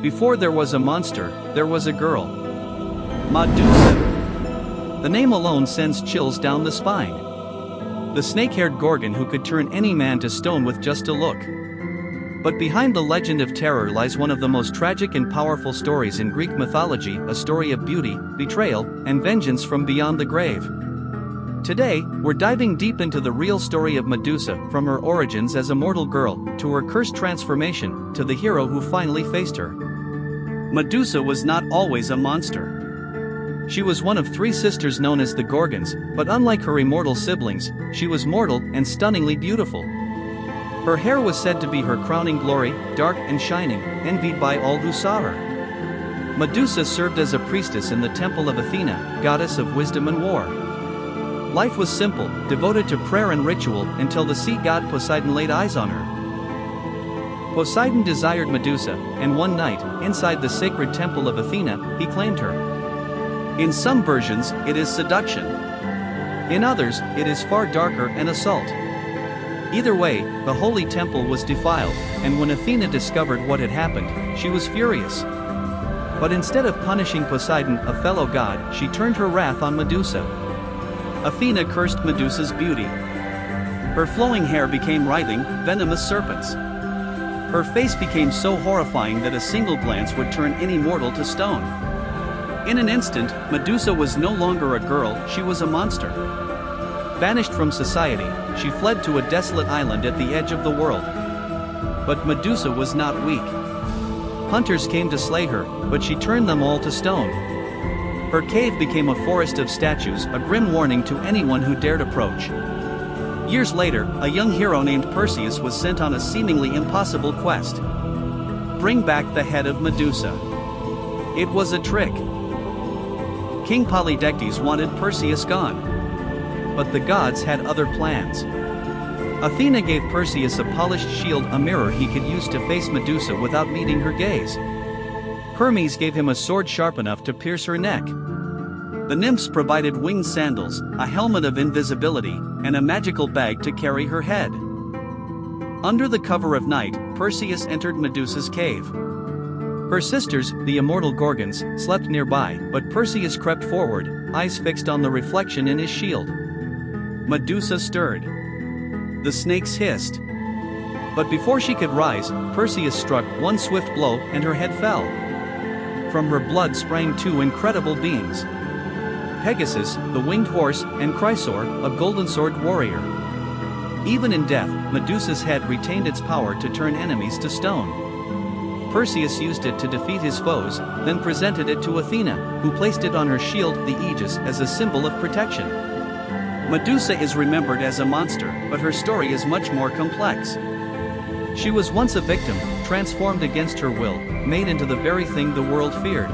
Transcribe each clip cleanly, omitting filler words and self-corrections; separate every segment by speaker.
Speaker 1: Before there was a monster, there was a girl. Medusa. The name alone sends chills down the spine. The snake-haired Gorgon who could turn any man to stone with just a look. But behind the legend of terror lies one of the most tragic and powerful stories in Greek mythology, a story of beauty, betrayal, and vengeance from beyond the grave. Today, we're diving deep into the real story of Medusa, from her origins as a mortal girl, to her cursed transformation, to the hero who finally faced her. Medusa was not always a monster. She was one of three sisters known as the Gorgons, but unlike her immortal siblings, she was mortal and stunningly beautiful. Her hair was said to be her crowning glory, dark and shining, envied by all who saw her. Medusa served as a priestess in the temple of Athena, goddess of wisdom and war. Life was simple, devoted to prayer and ritual, until the sea god Poseidon laid eyes on her. Poseidon desired Medusa, and one night, inside the sacred temple of Athena, he claimed her. In some versions, it is seduction. In others, it is far darker and assault. Either way, the holy temple was defiled, and when Athena discovered what had happened, she was furious. But instead of punishing Poseidon, a fellow god, she turned her wrath on Medusa. Athena cursed Medusa's beauty. Her flowing hair became writhing, venomous serpents. Her face became so horrifying that a single glance would turn any mortal to stone. In an instant, Medusa was no longer a girl, she was a monster. Banished from society, she fled to a desolate island at the edge of the world. But Medusa was not weak. Hunters came to slay her, but she turned them all to stone. Her cave became a forest of statues, a grim warning to anyone who dared approach. Years later, a young hero named Perseus was sent on a seemingly impossible quest. Bring back the head of Medusa. It was a trick. King Polydectes wanted Perseus gone. But the gods had other plans. Athena gave Perseus a polished shield, a mirror he could use to face Medusa without meeting her gaze. Hermes gave him a sword sharp enough to pierce her neck. The nymphs provided winged sandals, a helmet of invisibility, and a magical bag to carry her head. Under the cover of night, Perseus entered Medusa's cave. Her sisters, the immortal Gorgons, slept nearby, but Perseus crept forward, eyes fixed on the reflection in his shield. Medusa stirred. The snakes hissed. But before she could rise, Perseus struck one swift blow and her head fell. From her blood sprang two incredible beings. Pegasus, the winged horse, and Chrysaor, a golden-sword warrior. Even in death, Medusa's head retained its power to turn enemies to stone. Perseus used it to defeat his foes, then presented it to Athena, who placed it on her shield, the aegis, as a symbol of protection. Medusa is remembered as a monster, but her story is much more complex. She was once a victim, transformed against her will, made into the very thing the world feared.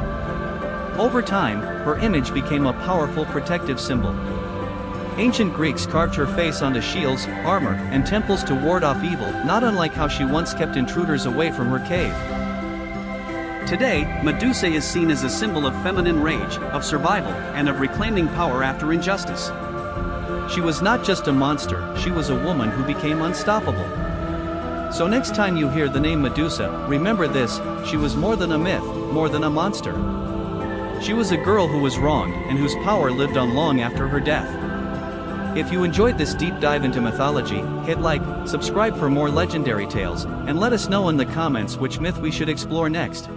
Speaker 1: Over time, her image became a powerful protective symbol. Ancient Greeks carved her face onto shields, armor, and temples to ward off evil, not unlike how she once kept intruders away from her cave. Today, Medusa is seen as a symbol of feminine rage, of survival, and of reclaiming power after injustice. She was not just a monster, she was a woman who became unstoppable. So next time you hear the name Medusa, remember this: she was more than a myth, more than a monster. She was a girl who was wronged, and whose power lived on long after her death. If you enjoyed this deep dive into mythology, hit like, subscribe for more legendary tales, and let us know in the comments which myth we should explore next.